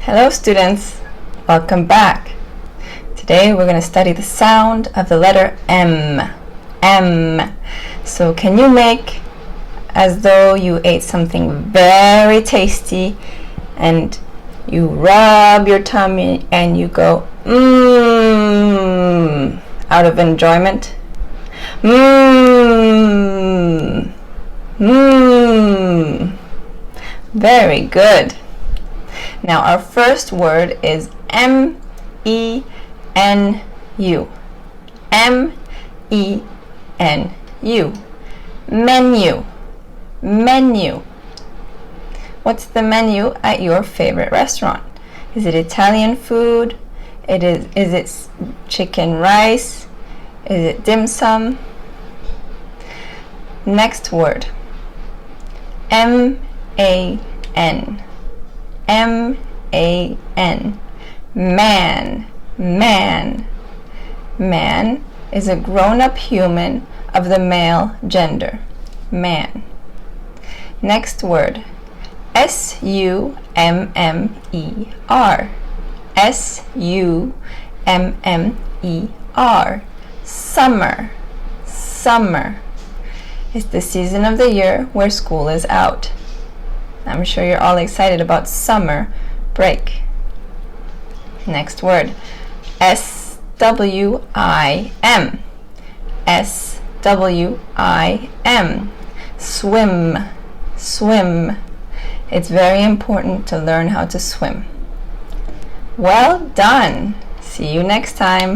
Hello students, welcome back. Today we're going to study the sound of the letter M. M. So can you make as though you ate something very tasty and you rub your tummy and you go mmm out of enjoyment? Mmm. Mmm. Very good. Now our first word is M-E-N-U. M-E-N-U. Menu. Menu. What's the menu at your favorite restaurant? Is it Italian food? Is it chicken rice? Is it dim sum? Next word. M-A-N. M-A-N. Man. Man. Man is a grown-up human of the male gender. Man. Next word. S-U-M-M-E-R. S-U-M-M-E-R. Summer. Summer. It's the season of the year where school is out. I'm sure you're all excited about summer break. Next word. S-W-I-M. S-W-I-M. Swim. Swim. It's very important to learn how to swim. Well done. See you next time.